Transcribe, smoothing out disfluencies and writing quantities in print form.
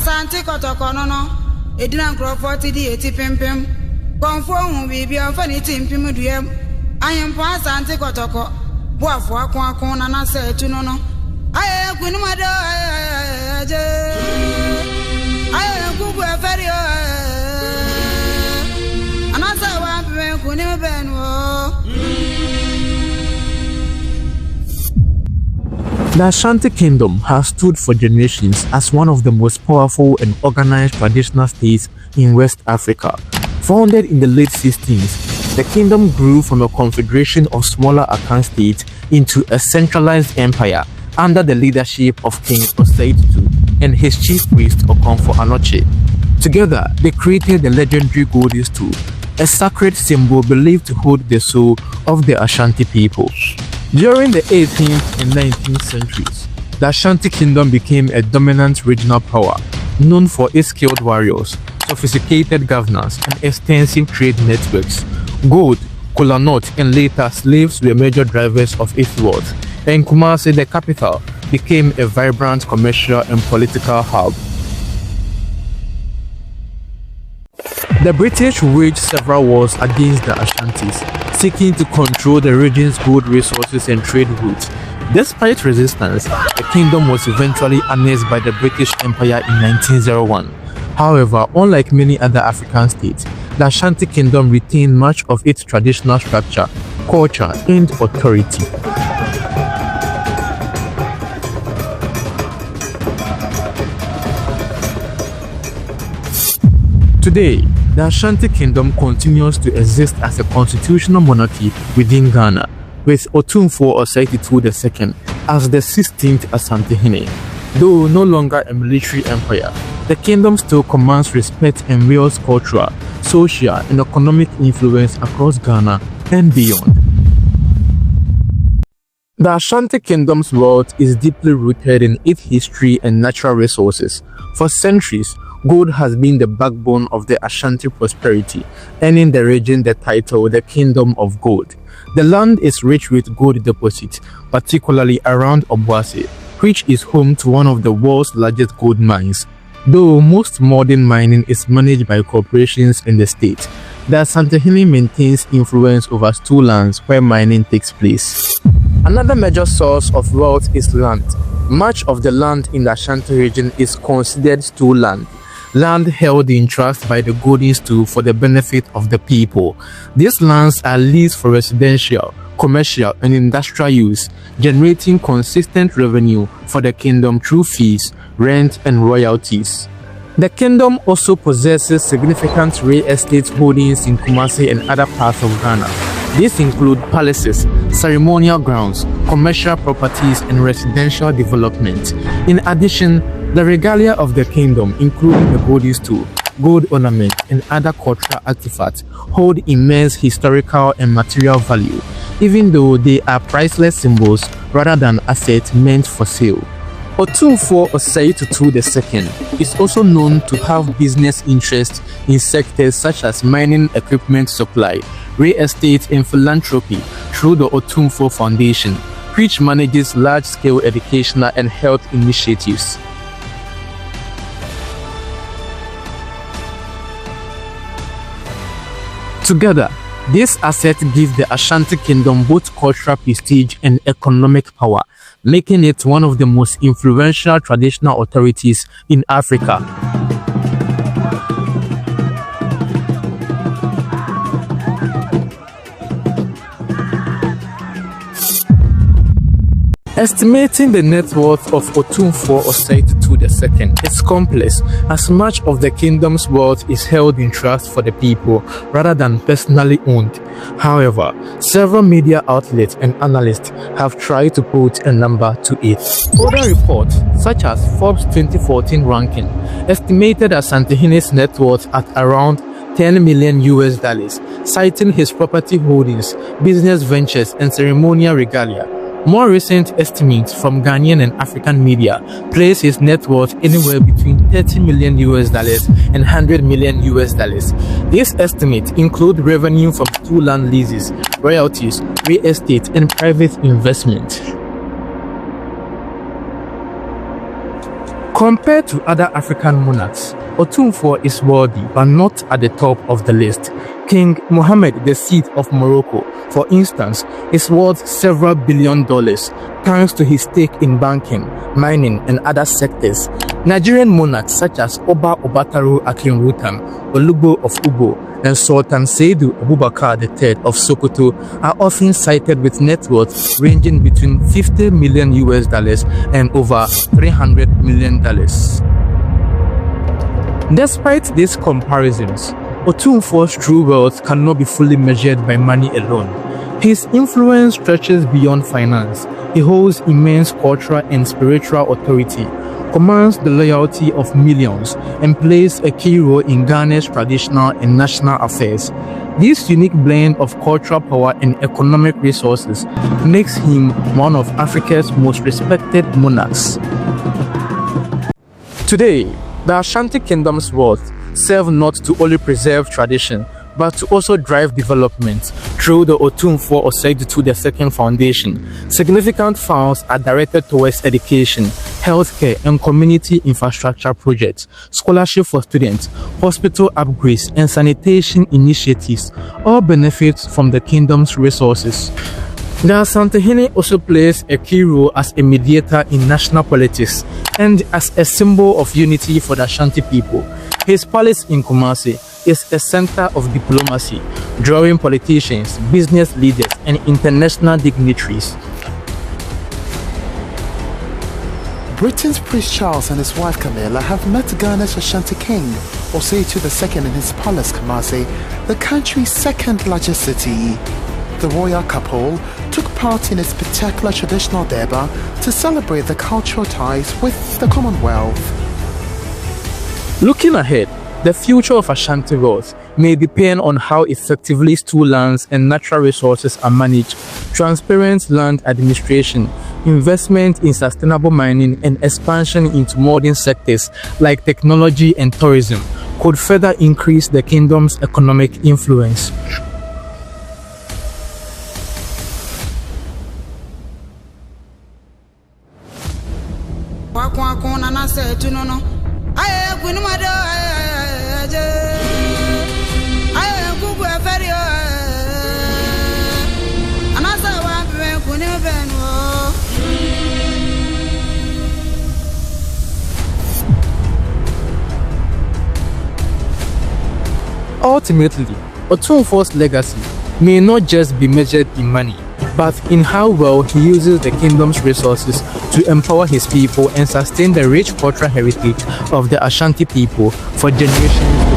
Asante Kotoko no edina nkrofo di eti pempem konfo hu bibi afani timpim duem ayempo Asante Kotoko boafo akon na na se tu no aye kunumado aye kugu aferi anasa wa be kunim benwo. The Ashanti Kingdom has stood for generations as one of the most powerful and organized traditional states in West Africa. Founded in the late 16th, the kingdom grew from a confederation of smaller Akan states into a centralized empire under the leadership of King Osei Tutu and his chief priest Otumfuo Osei. Together, they created the legendary Golden Stool, a sacred symbol believed to hold the soul of the Ashanti people. During the 18th and 19th centuries, the Ashanti Kingdom became a dominant regional power, known for its skilled warriors, sophisticated governance, and extensive trade networks. Gold, kola nut, and later slaves were major drivers of its wealth, and Kumasi, the capital, became a vibrant commercial and political hub. The British waged several wars against the Ashantis, seeking to control the region's gold resources and trade routes. Despite resistance, the kingdom was eventually annexed by the British Empire in 1901. However, unlike many other African states, the Ashanti Kingdom retained much of its traditional structure, culture, and authority. Today, the Ashanti Kingdom continues to exist as a constitutional monarchy within Ghana, with Otumfuo Osei Tutu II as the 16th Asantehene. Though no longer a military empire, the kingdom still commands respect and wields cultural, social, and economic influence across Ghana and beyond. The Ashanti Kingdom's wealth is deeply rooted in its history and natural resources. For centuries, gold has been the backbone of the Ashanti prosperity, earning the region the title the Kingdom of Gold. The land is rich with gold deposits, particularly around Obuasi, which is home to one of the world's largest gold mines. Though most modern mining is managed by corporations in the state, the Asantehene maintains influence over stool lands where mining takes place. Another major source of wealth is land. Much of the land in the Ashanti region is considered stool land held in trust by the Golden Stool for the benefit of the people. These lands are leased for residential, commercial, and industrial use, generating consistent revenue for the kingdom through fees, rent, and royalties. The kingdom also possesses significant real estate holdings in Kumasi and other parts of Ghana. These include palaces, ceremonial grounds, commercial properties, and residential development. In addition, the regalia of the kingdom, including the Golden Stool, gold ornament, and other cultural artifacts, hold immense historical and material value, even though they are priceless symbols rather than assets meant for sale. Otumfuo Osei Tutu II is also known to have business interests in sectors such as mining equipment supply, real estate, and philanthropy through the Otumfuo Foundation, which manages large-scale educational and health initiatives. Together, these assets give the Ashanti Kingdom both cultural prestige and economic power, making it one of the most influential traditional authorities in Africa. Estimating the net worth of Otumfuo Osei Tutu II is complex, as much of the kingdom's wealth is held in trust for the people rather than personally owned. However, several media outlets and analysts have tried to put a number to it. Other reports, such as Forbes 2014 ranking, estimated Asantehene's net worth at around $10 million, citing his property holdings, business ventures, and ceremonial regalia. More recent estimates from Ghanaian and African media place his net worth anywhere between $30 million and $100 million. These estimates include revenue from stool land leases, royalties, real estate, and private investment. Compared to other African monarchs, Otumfuo is wealthy but not at the top of the list. King Mohammed VI of Morocco, for instance, is worth several $billions thanks to his stake in banking, mining, and other sectors. Nigerian monarchs such as Oba Obataru Akinrutam, Olugbo of Ugbo, and Sultan Saidu Abubakar III of Sokoto are often cited with net worth ranging between $50 million and over $300 million. Despite these comparisons, Otumfuo's true wealth cannot be fully measured by money alone. His influence stretches beyond finance. He holds immense cultural and spiritual authority, commands the loyalty of millions, and plays a key role in Ghana's traditional and national affairs. This unique blend of cultural power and economic resources makes him one of Africa's most respected monarchs. Today, the Ashanti Kingdom's wealth serves not to only preserve tradition, but to also drive development through the Otumfuo Osei Tutu II Foundation. Significant funds are directed towards education, healthcare, and community infrastructure projects, scholarship for students, hospital upgrades, and sanitation initiatives all benefit from the kingdom's resources. The Asantehene also plays a key role as a mediator in national politics and as a symbol of unity for the Ashanti people. His palace in Kumasi is a center of diplomacy, drawing politicians, business leaders, and international dignitaries. Britain's Prince Charles and his wife Camilla have met Ghana's Ashanti King, Osei Tutu II, in his palace Kumasi, the country's second largest city. The royal couple took part in a spectacular traditional derby to celebrate the cultural ties with the Commonwealth. Looking ahead, the future of Ashanti wealth may depend on how effectively stool lands and natural resources are managed. Transparent land administration, investment in sustainable mining, and expansion into modern sectors like technology and tourism could further increase the kingdom's economic influence. Ultimately, Otumfuo's legacy may not just be measured in money, but in how well he uses the kingdom's resources to empower his people and sustain the rich cultural heritage of the Ashanti people for generations.